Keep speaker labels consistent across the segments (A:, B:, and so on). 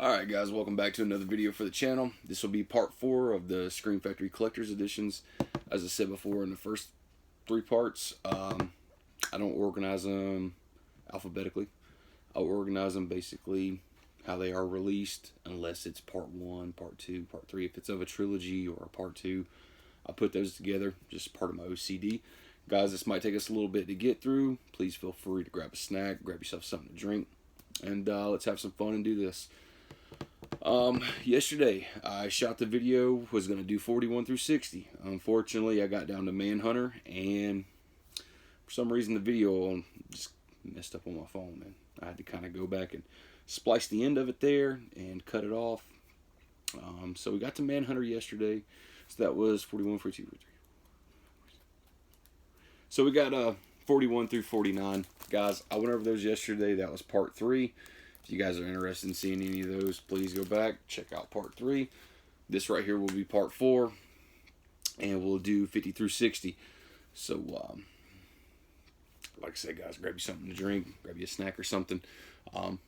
A: Alright guys, welcome back to another video for the channel. This will be part 4 of the Scream Factory Collector's Editions. As I said before in the first 3 parts, I don't organize them alphabetically. I organize them basically how they are released, unless it's part 1, part 2, part 3. If it's of a trilogy or a part 2, I put those together, just part of my OCD. Guys, this might take us a little bit to get through. Please feel free to grab a snack, grab yourself something to drink, and let's have some fun and do this. Yesterday I shot the video, was going to do 41 through 60. Unfortunately, I got down to Manhunter, and for some reason the video just messed up on my phone, and I had to kind of go back and splice the end of it there and cut it off. So we got to Manhunter yesterday, so that was 41, 42, 43. So we got 41 through 49. Guys, I went over those yesterday. That was part 3. If you guys are interested in seeing any of those, please go back, check out part 3. This right here will be part 4, and we'll do 50 through 60. So, like I said, guys, grab you something to drink, grab you a snack or something.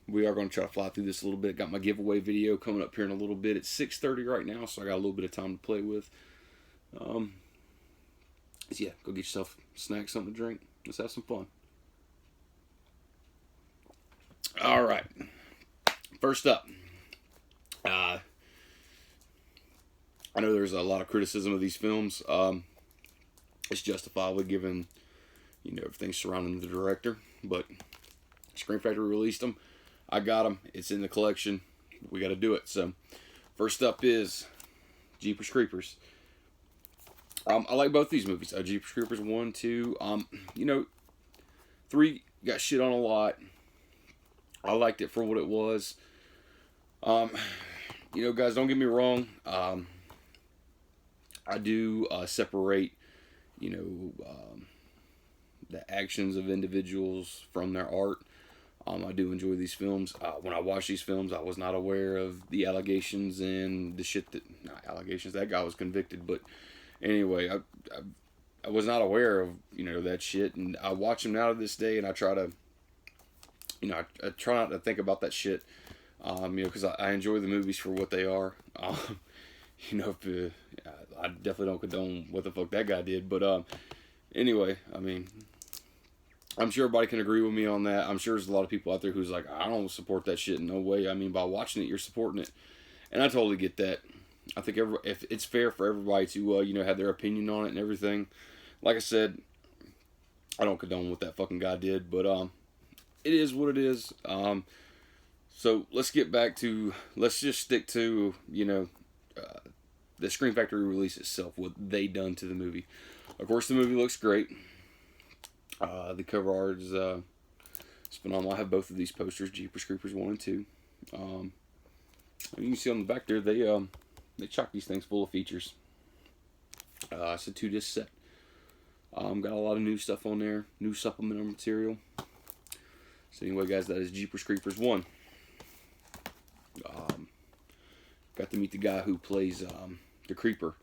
A: We are going to try to fly through this a little bit. Got my giveaway video coming up here in a little bit. It's 6:30 right now, so I got a little bit of time to play with. So yeah, go get yourself a snack, something to drink. Let's have some fun. All right. First up, I know there's a lot of criticism of these films. It's justifiably given, everything surrounding the director. But Scream Factory released them. I got them. It's in the collection. We got to do it. So, first up is Jeepers Creepers. I like both these movies. Jeepers Creepers 1, 2. 3 got shit on a lot. I liked it for what it was. Guys, don't get me wrong. I do separate, the actions of individuals from their art. I do enjoy these films. When I watched these films, I was not aware of the allegations and the shit not allegations, that guy was convicted. But anyway, I was not aware of, that shit. And I watch them now to this day, and I try to, I try not to think about that shit, because I enjoy the movies for what they are. I definitely don't condone what the fuck that guy did, but anyway, I'm sure everybody can agree with me on that. I'm sure there's a lot of people out there who's like, I don't support that shit in no way. By watching it, you're supporting it, and I totally get that. I think if it's fair for everybody to have their opinion on it and everything. Like I said, I don't condone what that fucking guy did, but it is what it is. So let's get back to, let's just stick to, the Scream Factory release itself, what they done to the movie. Of course, the movie looks great. The cover art is it's phenomenal. I have both of these posters, Jeepers Creepers 1 and 2. You can see on the back there, they chock these things full of features. It's a 2-disc set. Got a lot of new stuff on there, new supplemental material. So anyway, guys, that is Jeepers Creepers 1. Got to meet the guy who plays the Creeper.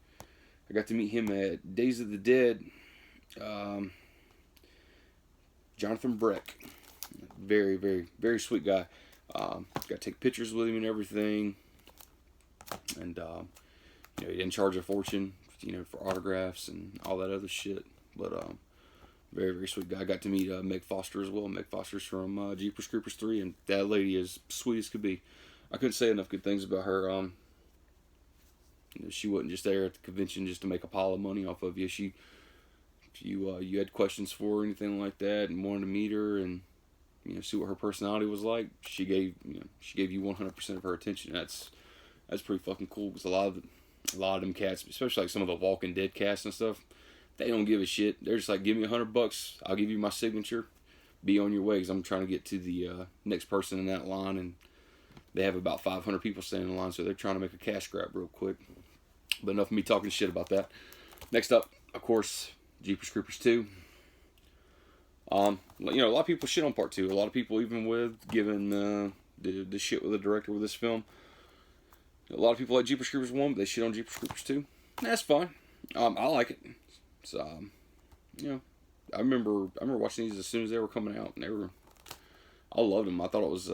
A: I got to meet him at Days of the Dead. Jonathan Breck. Very, very, very sweet guy. Got to take pictures with him and everything. And, he didn't charge a fortune, for autographs and all that other shit. But, very, very sweet guy. I got to meet Meg Foster as well. Meg Foster's from Jeepers Creepers 3, and that lady is sweet as could be. I couldn't say enough good things about her. She wasn't just there at the convention just to make a pile of money off of you. You had questions for her, anything like that, and wanted to meet her and see what her personality was like. She gave you 100% of her attention. That's pretty fucking cool, because a lot of them cats, especially like some of the Walking Dead cast and stuff, they don't give a shit. They're just like, give me $100, I'll give you my signature, be on your way, because I'm trying to get to the next person in that line, and they have about 500 people standing in line, so they're trying to make a cash grab real quick. But enough of me talking shit about that. Next up, of course, Jeepers Creepers 2. A lot of people shit on part 2. A lot of people, even with giving the shit with the director with this film, a lot of people like Jeepers Creepers 1, but they shit on Jeepers Creepers 2. That's fine. I like it. So, I remember watching these as soon as they were coming out, and I loved them. I thought it was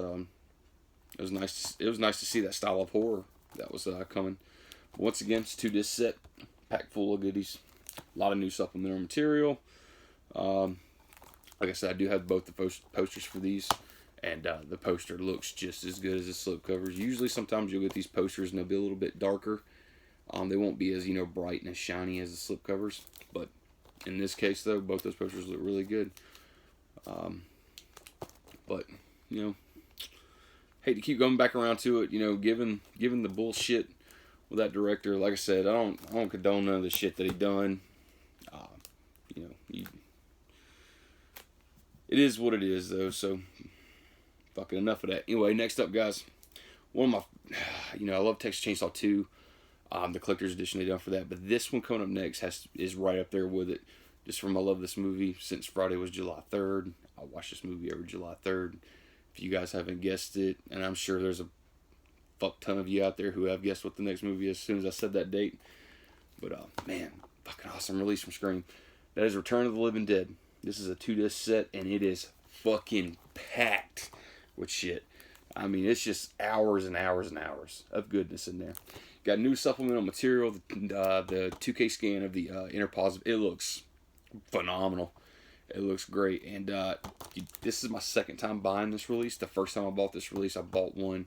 A: It was nice. It was nice to see that style of horror that was coming. But once again, it's 2-disc set, packed full of goodies. A lot of new supplemental material. Like I said, I do have both the posters for these, and the poster looks just as good as the slipcovers. Usually, sometimes you'll get these posters and they'll be a little bit darker. They won't be as, bright and as shiny as the slipcovers, but in this case, though, both those posters look really good. But hate to keep going back around to it. Given the bullshit with that director, like I said, I don't condone none of the shit that he done. It is what it is, though. So, fucking enough of that. Anyway, next up, guys, one of my, I love Texas Chainsaw 2. The collector's edition they done for that, but this one coming up next is right up there with it. Just from I love this movie since Friday was July 3rd. I watch this movie every July 3rd. If you guys haven't guessed it, and I'm sure there's a fuck ton of you out there who have guessed what the next movie is as soon as I said that date. But man, fucking awesome release from Scream. That is Return of the Living Dead. This is a 2-disc set, and it is fucking packed with shit. I mean, it's just hours and hours and hours of goodness in there. Got new supplemental material, the 2K scan of the Inner Positive. It looks phenomenal. It looks great. And this is my second time buying this release. The first time I bought this release, I bought one.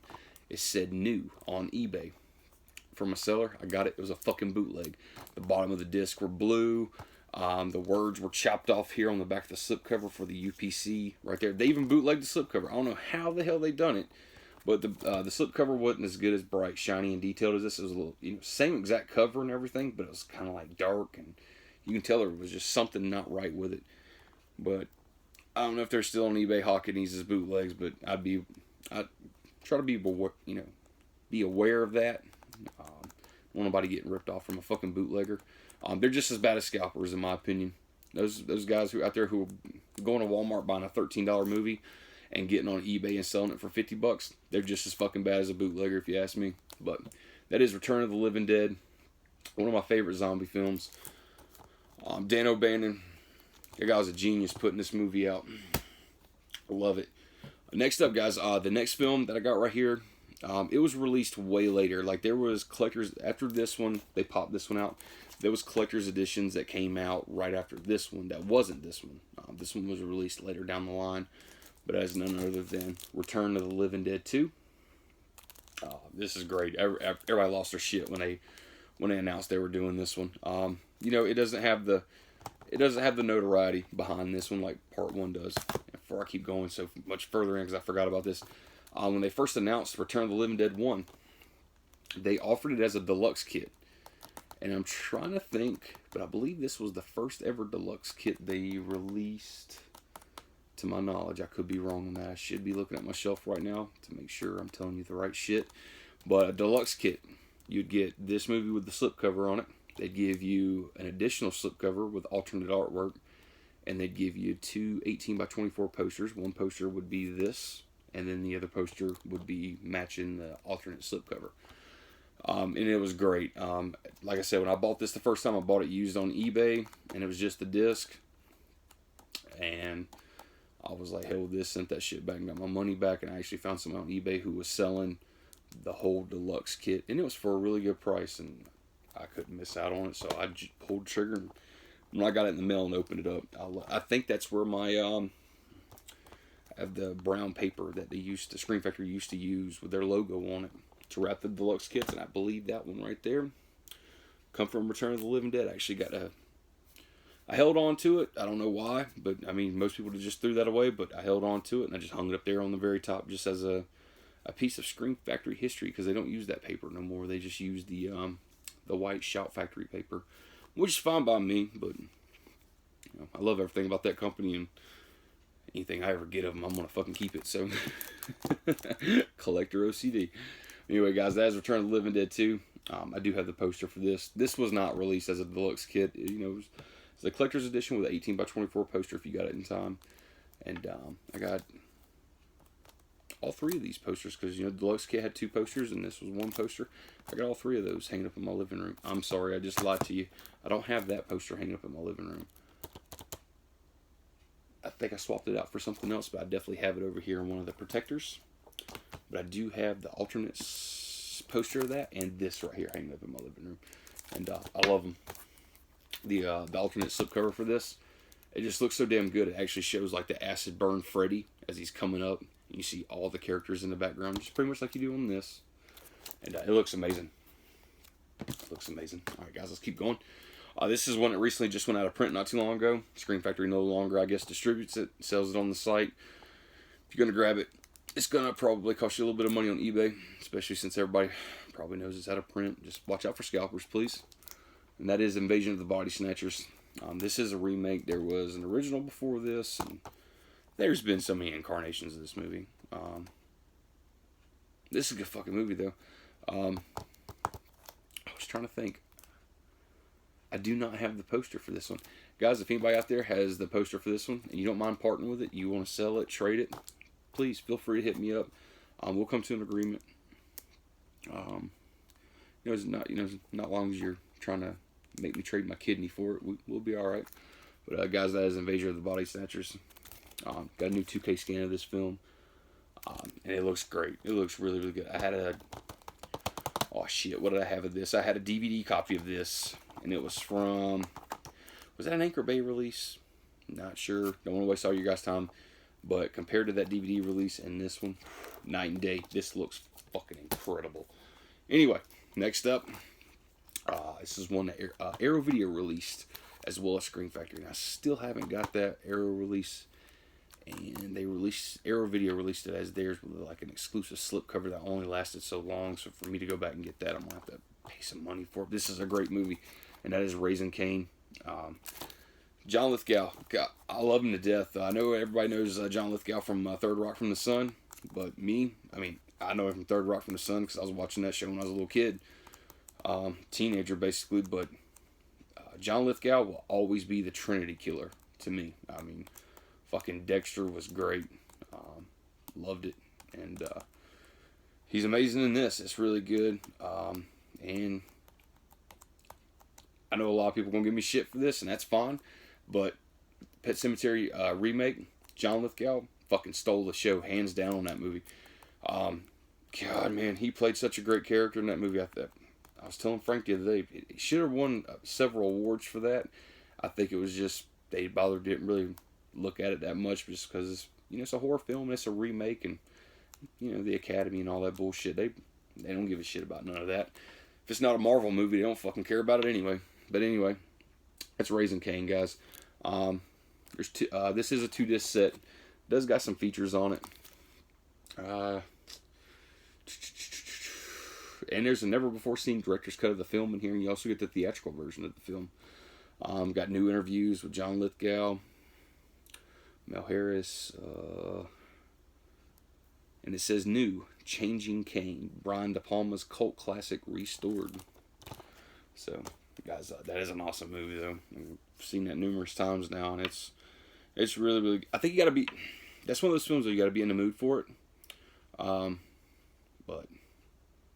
A: It said new on eBay. From a seller, I got it. It was a fucking bootleg. The bottom of the disc were blue. The words were chopped off here on the back of the slipcover for the UPC right there. They even bootlegged the slipcover. I don't know how the hell they done it, but the slipcover wasn't as good as bright, shiny, and detailed as this. It was a little, same exact cover and everything, but it was kind of like dark, and you can tell there was just something not right with it. But I don't know if they're still on eBay hawking these as bootlegs, but I'd try to be aware of that. Don't want nobody getting ripped off from a fucking bootlegger. They're just as bad as scalpers, in my opinion. Those guys who out there who are going to Walmart buying a $13 movie and getting on eBay and selling it for $50, they're just as fucking bad as a bootlegger, if you ask me. But that is Return of the Living Dead, one of my favorite zombie films. Dan O'Bannon, that guy was a genius putting this movie out. I love it. Next up, guys, the next film that I got right here, it was released way later. Like, there was collectors after this one. They popped this one out. There was collector's editions that came out right after this one that wasn't this one. This one was released later down the line, but as none other than Return of the Living Dead 2. This is great. Everybody lost their shit when they announced they were doing this one. It doesn't have the notoriety behind this one like Part 1 does. Before I keep going so much further in, because I forgot about this, when they first announced Return of the Living Dead 1, they offered it as a deluxe kit. And I'm trying to think, but I believe this was the first ever deluxe kit they released, to my knowledge. I could be wrong on that. I should be looking at my shelf right now to make sure I'm telling you the right shit. But a deluxe kit, you'd get this movie with the slipcover on it. They'd give you an additional slipcover with alternate artwork. And they'd give you 2 18x24 posters. One poster would be this, and then the other poster would be matching the alternate slipcover. And it was great. Like I said, when I bought this the first time, I bought it used on eBay, and it was just the disc. And I was like, hell with this, sent that shit back and got my money back. And I actually found someone on eBay who was selling the whole deluxe kit, and it was for a really good price, and I couldn't miss out on it. So I just pulled the trigger, and when I got it in the mail and opened it up, I think that's where my I have the brown paper that the Scream Factory used to use with their logo on it to wrap the deluxe kits, and I believe that one right there come from Return of the Living Dead. I actually I held on to it. I don't know why, but I mean, most people just threw that away, but I held on to it, and I just hung it up there on the very top just as a piece of Scream Factory history, because they don't use that paper no more. They just use the white Shout Factory paper, which is fine by me, but I love everything about that company, and anything I ever get of them, I'm going to fucking keep it. So, collector OCD. Anyway, guys, that is Return of the Living Dead 2. I do have the poster for this. This was not released as a deluxe kit. It's a collector's edition with an 18x24 poster if you got it in time. And I got all 3 of these posters because, the deluxe kit had 2 posters and this was 1 poster. I got all 3 of those hanging up in my living room. I'm sorry, I just lied to you. I don't have that poster hanging up in my living room. I think I swapped it out for something else, but I definitely have it over here in one of the protectors. but I do have the alternate poster of that and this right here hanging up in my living room, and I love them. The alternate slipcover for this, it just looks so damn good. It actually shows like the acid burn Freddy as he's coming up. You see all the characters in the background, just pretty much like you do on this, and it looks amazing. It looks amazing. All right, guys, let's keep going. This is one that recently just went out of print not too long ago. Scream Factory no longer, I guess, distributes it, sells it on the site. If you're going to grab it, it's going to probably cost you a little bit of money on eBay, especially since everybody probably knows it's out of print. Just watch out for scalpers, please. And that is Invasion of the Body Snatchers. This is a remake. There was an original before this, and there's been so many incarnations of this movie. This is a good fucking movie, though. I was trying to think. I do not have the poster for this one. Guys, if anybody out there has the poster for this one, and you don't mind parting with it, you want to sell it, trade it, please feel free to hit me up. We'll come to an agreement. It's not long as you're trying to make me trade my kidney for it, we'll be all right. But guys, that is Invasion of the Body Snatchers. Got a new 2K scan of this film, and it looks great. It looks really, really good. I had what did I have of this? I had a DVD copy of this, and it was that an Anchor Bay release? Not sure. Don't want to waste all your guys' time. But compared to that DVD release and this one, night and day. This looks fucking incredible. Anyway, next up, this is one that Arrow Video released, as well as Scream Factory. And I still haven't got that Arrow release. And Arrow Video released it as theirs with like an exclusive slipcover that only lasted so long. So for me to go back and get that, I'm going to have to pay some money for it. This is a great movie, and that is Raising Cain. John Lithgow, God, I love him to death. I know everybody knows John Lithgow from Third Rock from the Sun, but I know him from Third Rock from the Sun because I was watching that show when I was a little kid, teenager basically. But John Lithgow will always be the Trinity Killer to me. Fucking Dexter was great. Loved it, and he's amazing in this. It's really good, and I know a lot of people are gonna give me shit for this, and that's fine. But Pet Sematary remake, John Lithgow fucking stole the show hands down on that movie. God, man, he played such a great character in that movie. I was telling Frank the other day, he should have won several awards for that. I think it was just they didn't really look at it that much, just because it's a horror film and it's a remake, and the Academy and all that bullshit. They don't give a shit about none of that. If it's not a Marvel movie, they don't fucking care about it anyway. But anyway, that's Raising Cain, guys. This is a 2-disc set. It does got some features on it. And there's a never before seen director's cut of the film in here, and you also get the theatrical version of the film. Got new interviews with John Lithgow, Mel Harris, and it says new, Changing Cain, Brian De Palma's cult classic restored. So, guys, that is an awesome movie, though. I've seen that numerous times now, and it's really, really. I think that's one of those films where you got to be in the mood for it. But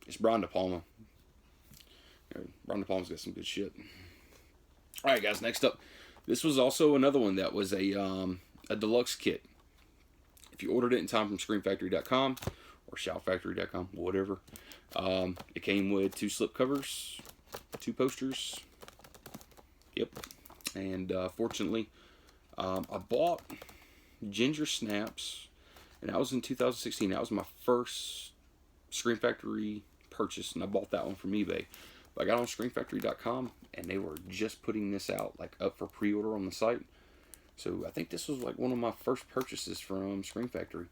A: it's Brian De Palma. Brian De Palma's got some good shit. All right, guys. Next up, this was also another one that was a deluxe kit. If you ordered it in time from ScreamFactory.com or ShoutFactory.com, whatever, it came with 2 slipcovers, 2 posters. Yep. And fortunately, I bought Ginger Snaps, and that was in 2016. That was my first Scream Factory purchase, and I bought that one from eBay. But I got on ScreamFactory.com, and they were just putting this out, like up for pre-order on the site. So I think this was like one of my first purchases from Scream Factory.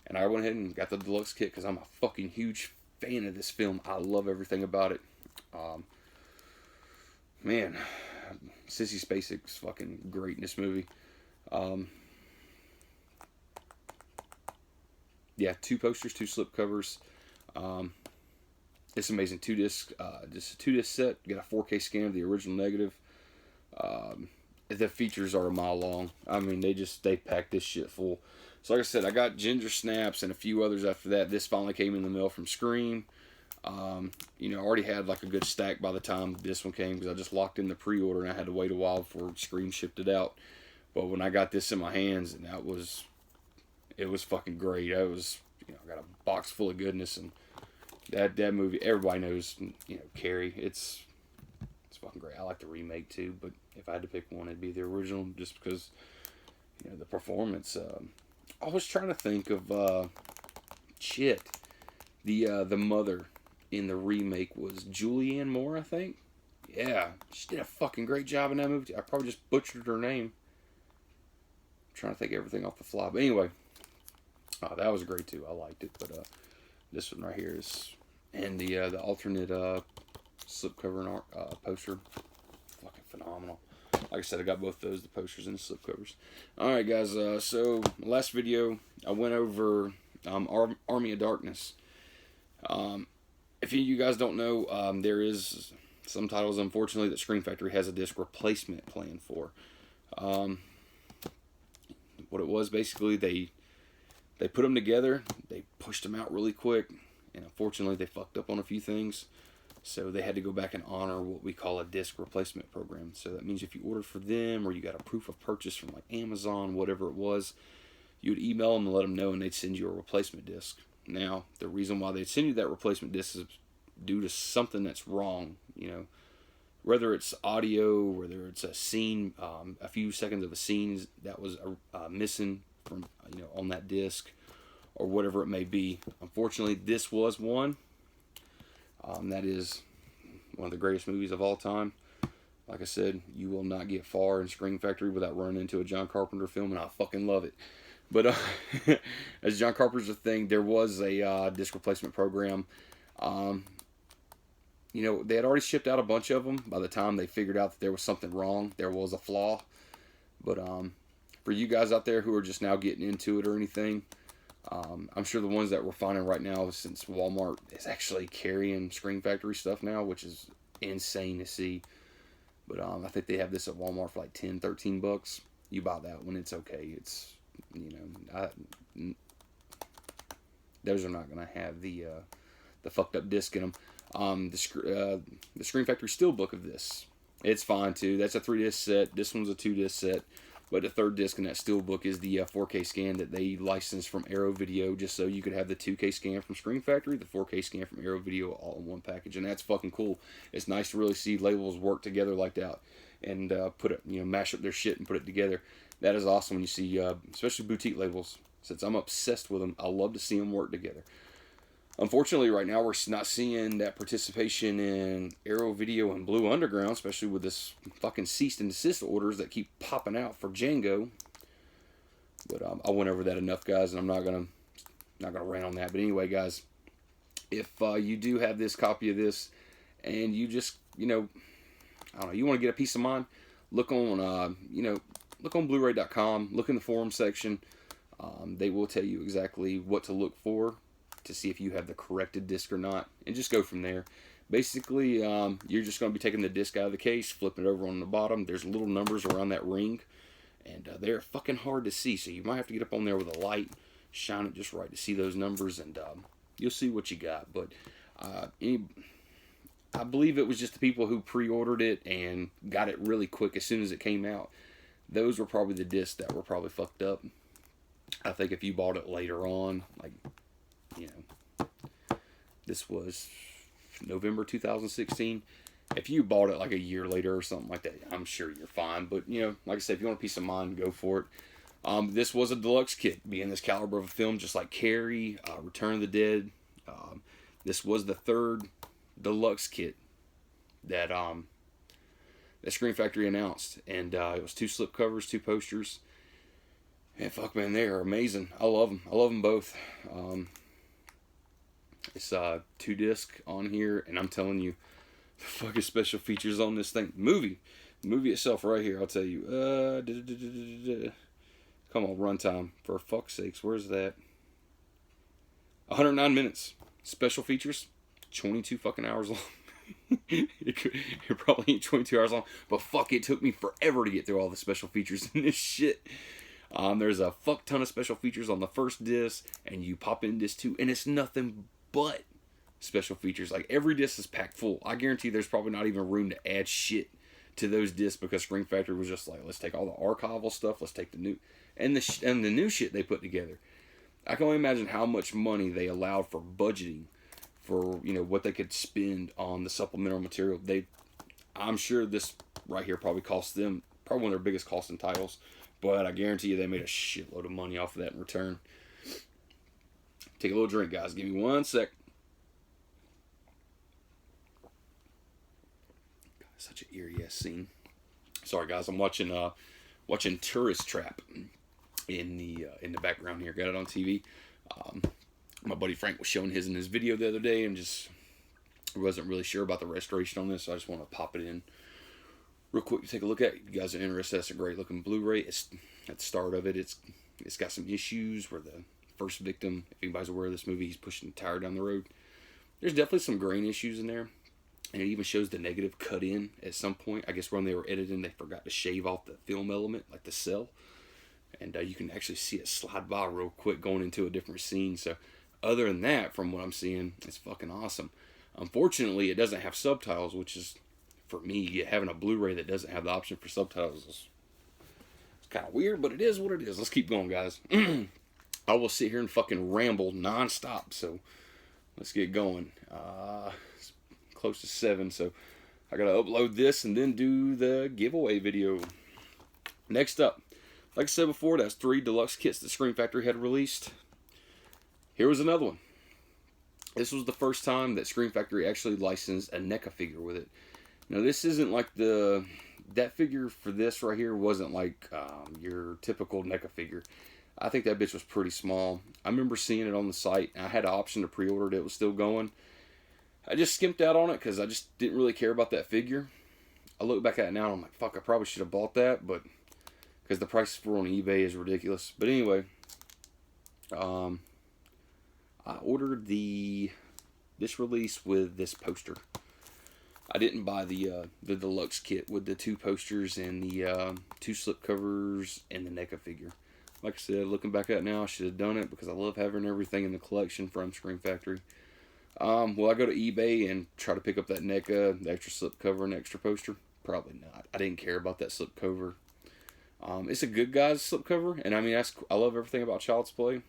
A: And I went ahead and got the deluxe kit because I'm a fucking huge fan of this film. I love everything about it. Man, Sissy Spacek's fucking great in this movie. Yeah, 2 posters, 2 slipcovers. It's amazing. 2-disc, just a 2-disc set. You got a 4K scan of the original negative. The features are a mile long. They packed this shit full. So like I said, I got Ginger Snaps and a few others after that. This finally came in the mail from Scream. I already had like a good stack by the time this one came because I just locked in the pre-order and I had to wait a while before Scream shipped it out. But when I got this in my hands, and it was fucking great. I got a box full of goodness, and that movie, everybody knows, Carrie. It's fucking great. I like the remake too, but if I had to pick one, it'd be the original, just because the performance. I was trying to think of the mother in the remake was Julianne Moore, I think. Yeah, she did a fucking great job in that movie. I probably just butchered her name. I'm trying to think of everything off the fly, but anyway, that was great too. I liked it, but this one right here is, and the alternate slipcover and poster, fucking phenomenal. Like I said, I got both those, the posters and the slipcovers. Alright guys, so last video I went over Army of Darkness. If you guys don't know, there is some titles, unfortunately, that Scream Factory has a disc replacement plan for. What it was, basically, they put them together, they pushed them out really quick, and unfortunately they fucked up on a few things. So they had to go back and honor what we call a disc replacement program. So that means if you ordered for them, or you got a proof of purchase from like Amazon, whatever it was, you would email them and let them know, and they'd send you a replacement disc. Now, the reason why they'd send you that replacement disc is due to something that's wrong. Whether it's audio, whether it's a scene, a few seconds of a scene that was missing from on that disc, or whatever it may be. Unfortunately, this was one. That is one of the greatest movies of all time. Like I said, you will not get far in Scream Factory without running into a John Carpenter film, and I fucking love it. But as John Carpenter's a thing, there was a disc replacement program. They had already shipped out a bunch of them by the time they figured out that there was something wrong. There was a flaw. But for you guys out there who are just now getting into it or anything, I'm sure the ones that we're finding right now, since Walmart is actually carrying Scream Factory stuff now, which is insane to see. But I think they have this at Walmart for like $10, $13. You buy that one, it's okay. It's, those are not going to have the fucked up disc in them. The Scream Factory Steelbook of this, it's fine too. That's a 3-disc set. This one's a 2-disc set. But the third disc in that steelbook is the 4K scan that they licensed from Arrow Video, just so you could have the 2K scan from Scream Factory, the 4K scan from Arrow Video, all in one package, and that's fucking cool. It's nice to really see labels work together like that, and put it, mash up their shit and put it together. That is awesome when you see, especially boutique labels. Since I'm obsessed with them, I love to see them work together. Unfortunately, right now, we're not seeing that participation in Arrow Video and Blue Underground, especially with this fucking cease and desist orders that keep popping out for Django. But I went over that enough, guys, and I'm not gonna rant on that. But anyway, guys, if you do have this copy of this, and you just, I don't know, you want to get a peace of mind, look on, look on Blu-ray.com, look in the forum section. They will tell you exactly what to look for to see if you have the corrected disc or not, and just go from there. Basically, you're just going to be taking the disc out of the case, flipping it over on the bottom. There's little numbers around that ring, and they're fucking hard to see, so you might have to get up on there with a light, shine it just right to see those numbers, and you'll see what you got. But I believe it was just the people who pre-ordered it and got it really quick as soon as it came out. Those were probably the discs that were probably fucked up. I think if you bought it later on, like, this was November 2016. If you bought it like a year later or something like that, I'm sure you're fine. But, like I said, if you want a peace of mind, go for it. This was a deluxe kit, being this caliber of a film, just like Carrie, Return of the Dead. This was the third deluxe kit that Scream Factory announced. And it was 2 slipcovers, 2 posters. And fuck, man, they are amazing. I love them. I love them both. It's 2-disc on here, and I'm telling you, the fucking special features on this thing. The movie itself right here, I'll tell you. Come on, runtime. For fuck's sakes, where's that? 109 minutes. Special features, 22 fucking hours long. It probably ain't 22 hours long, but fuck, it took me forever to get through all the special features in this shit. There's a fuck ton of special features on the first disc, and you pop in disc 2, and it's nothing but special features. Like, every disc is packed full. I guarantee there's probably not even room to add shit to those discs, because Scream Factory was just like, let's take all the archival stuff, let's take the new and the new shit they put together. I can only imagine how much money they allowed for budgeting for, you know, what they could spend on the supplemental material. I'm sure this right here probably cost them probably one of their biggest costing titles, but I guarantee you they made a shitload of money off of that in return. Take a little drink, guys. Give me 1 sec. God, such an eerie ass scene. Sorry, guys. I'm watching Tourist Trap in the background here. Got it on TV. My buddy Frank was showing his in his video the other day, and just wasn't really sure about the restoration on this, so I just want to pop it in real quick to take a look at. You guys are interested? That's a great looking Blu-ray. It's at the start of it. It's got some issues where the first victim, if anybody's aware of this movie, he's pushing the tire down the road. There's definitely some grain issues in there, and it even shows the negative cut in at some point. I guess when they were editing, they forgot to shave off the film element, like the cell, and you can actually see it slide by real quick going into a different scene. So other than that, from what I'm seeing, it's fucking awesome. Unfortunately, it doesn't have subtitles, which is, for me, having a Blu-ray that doesn't have the option for subtitles is kind of weird, but it is what it is. Let's keep going, guys. I will sit here and fucking ramble nonstop, so let's get going. It's close to 7, so I gotta upload this and then do the giveaway video. Next up, like I said before, that's 3 deluxe kits that Scream Factory had released. Here was another one. This was the first time that Scream Factory actually licensed a NECA figure with it. Now, this isn't like that figure for this right here wasn't like your typical NECA figure. I think that bitch was pretty small. I remember seeing it on the site, and I had an option to pre-order it. It was still going. I just skimped out on it because I just didn't really care about that figure. I look back at it now, and I'm like, fuck, I probably should have bought that, but because the price for on eBay is ridiculous. But anyway, I ordered this release with this poster. I didn't buy the deluxe kit with the 2 posters and the 2 slipcovers and the NECA figure. Like I said, looking back at it now, I should have done it because I love having everything in the collection from Scream Factory. Will I go to eBay and try to pick up that NECA, the extra slipcover and extra poster? Probably not. I didn't care about that slipcover. It's a good guy's slipcover, and I mean, I love everything about Child's Play.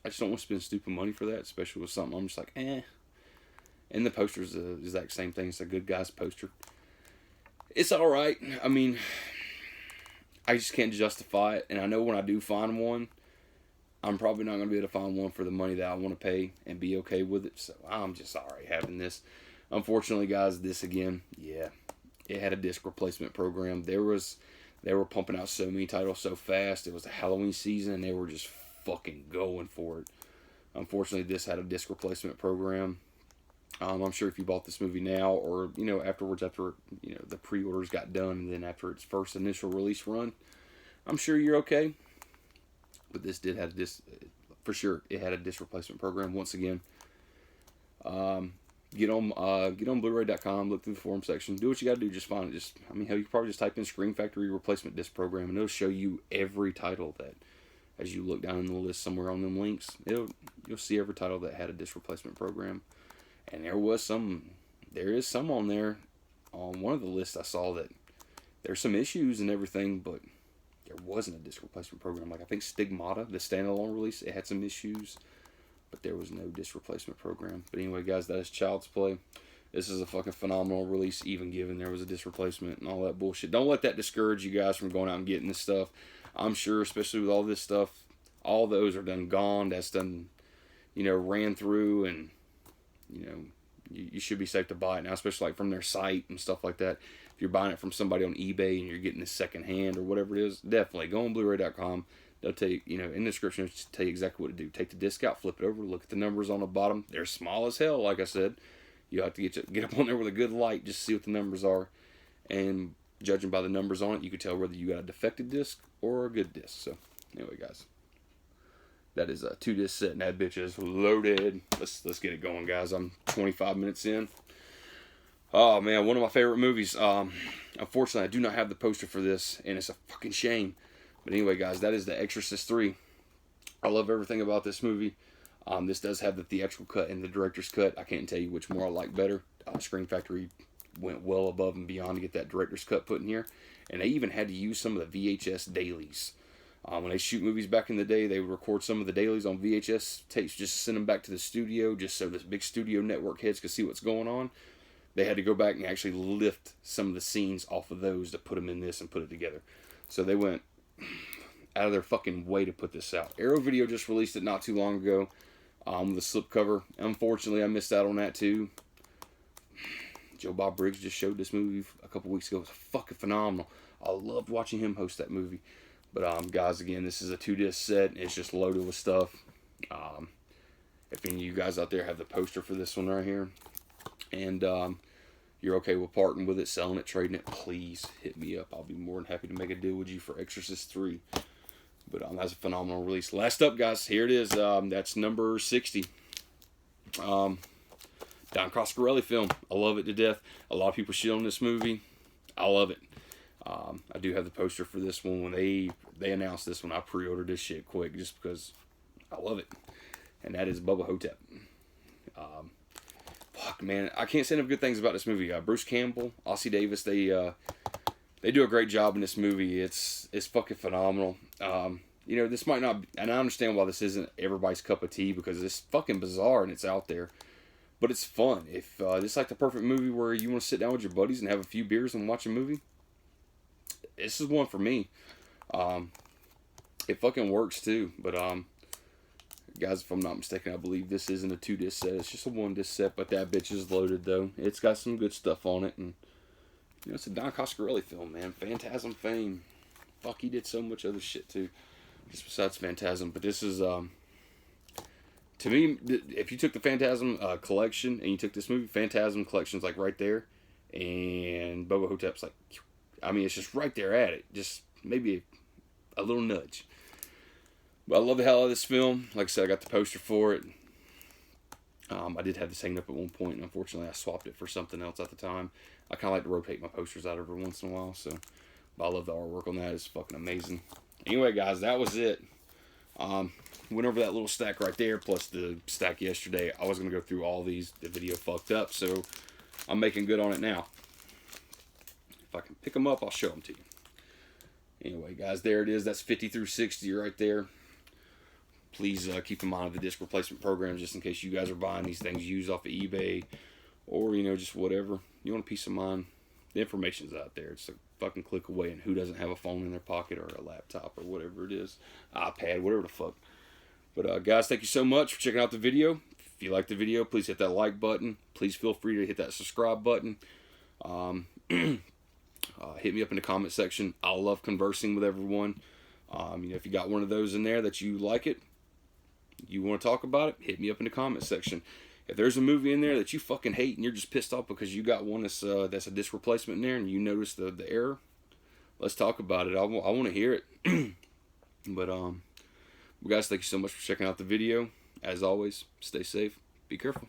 A: I just don't want to spend stupid money for that, especially with something I'm just like, eh. And the poster's the exact same thing. It's a good guy's poster. It's alright. I mean, I just can't justify it. And I know when I do find one, I'm probably not going to be able to find one for the money that I want to pay and be okay with it. So I'm just alright having this. Unfortunately, guys, this again, yeah, it had a disc replacement program. They were pumping out so many titles so fast. It was a Halloween season, and they were just fucking going for it. Unfortunately, this had a disc replacement program. I'm sure if you bought this movie now, or afterwards, after the pre-orders got done, and then after its first initial release run, I'm sure you're okay. But this did have this for sure. It had a disc replacement program once again. Get on Blu-ray.com, look through the forum section, do what you gotta do, just find it. Hell, you can probably just type in Scream Factory replacement disc program, and it'll show you every title that, as you look down in the list somewhere on them links, you'll see every title that had a disc replacement program. And there is some on there. On one of the lists I saw that there's some issues and everything, but there wasn't a disc replacement program. Like I think Stigmata, the standalone release, it had some issues, but there was no disc replacement program. But anyway, guys, that is Child's Play. This is a fucking phenomenal release, even given there was a disc replacement and all that bullshit. Don't let that discourage you guys from going out and getting this stuff. I'm sure, especially with all this stuff, all those are done gone. That's done, ran through, and you should be safe to buy it now, especially like from their site and stuff like that. If you're buying it from somebody on eBay and you're getting this second hand or whatever it is, definitely go on Blu-ray.com. They'll tell you, in the description, it'll tell you exactly what to do. Take the disc out, flip it over, look at the numbers on the bottom. They're small as hell, like I said. You have to get up on there with a good light just to see what the numbers are. And judging by the numbers on it, you can tell whether you got a defective disc or a good disc. So, anyway, guys. That is a 2-disc set, and that bitch is loaded. Let's get it going, guys. I'm 25 minutes in. Oh, man, one of my favorite movies. Unfortunately, I do not have the poster for this, and it's a fucking shame. But anyway, guys, that is The Exorcist 3. I love everything about this movie. This does have the theatrical cut and the director's cut. I can't tell you which more I like better. Scream Factory went well above and beyond to get that director's cut put in here. And they even had to use some of the VHS dailies When they shoot movies back in the day, they would record some of the dailies on VHS tapes, just to send them back to the studio, just so this big studio network heads could see what's going on. They had to go back and actually lift some of the scenes off of those to put them in this and put it together. So they went out of their fucking way to put this out. Arrow Video just released it not too long ago, with a slipcover. Unfortunately, I missed out on that too. Joe Bob Briggs just showed this movie a couple weeks ago. It was fucking phenomenal. I loved watching him host that movie. But guys, again, this is a 2-disc set. It's just loaded with stuff. If any of you guys out there have the poster for this one right here, and you're okay with parting with it, selling it, trading it, please hit me up. I'll be more than happy to make a deal with you for Exorcist 3. But that's a phenomenal release. Last up, guys, here it is. That's number 60. Don Coscarelli film. I love it to death. A lot of people shit on this movie. I love it. I do have the poster for this one. When they announced this one, I pre-ordered this shit quick just because I love it. And that is Bubba Hotep. Fuck, man. I can't say enough good things about this movie. Bruce Campbell, Ossie Davis, they do a great job in this movie. It's fucking phenomenal. You know, this might not, and I understand why this isn't everybody's cup of tea, because it's fucking bizarre and it's out there. But it's fun. If this is like the perfect movie where you want to sit down with your buddies and have a few beers and watch a movie, this is one for me. It fucking works too. But guys, if I'm not mistaken, I believe this isn't a 2-disc set. It's just a 1-disc set. But that bitch is loaded though. It's got some good stuff on it, and you know, it's a Don Coscarelli film, man. Phantasm fame. Fuck, he did so much other shit too, just besides Phantasm. But this is to me, if you took the Phantasm collection and you took this movie, Phantasm collection's like right there, and Bubba Hotep's like, I mean, it's just right there at it. Just maybe a little nudge. But I love the hell out of this film. Like I said, I got the poster for it. I did have this hanging up at one point, and unfortunately I swapped it for something else at the time. I kind of like to rotate my posters out every once in a while, so. But I love the artwork on that. It's fucking amazing. Anyway, guys, that was it. Went over that little stack right there, plus the stack yesterday. I was going to go through all these. The video fucked up, so I'm making good on it now. If I can pick them up, I'll show them to you. Anyway, guys, there it is. That's 50 through 60 right there. Please keep in mind the disc replacement programs, just in case you guys are buying these things used off of eBay, or, you know, just whatever. You want a peace of mind. The information's out there. It's a fucking click away, and who doesn't have a phone in their pocket or a laptop or whatever it is, iPad, whatever the fuck. But guys, thank you so much for checking out the video. If you like the video, please hit that like button. Please feel free to hit that subscribe button. Hit me up in the comment section. I love conversing with everyone. You know, if you got one of those in there that you like it, you want to talk about it, hit me up in the comment section. If there's a movie in there that you fucking hate and you're just pissed off because you got one that's a disc replacement in there and you notice the error, let's talk about it. I want to hear it. But guys, thank you so much for checking out the video. As always, stay safe, be careful.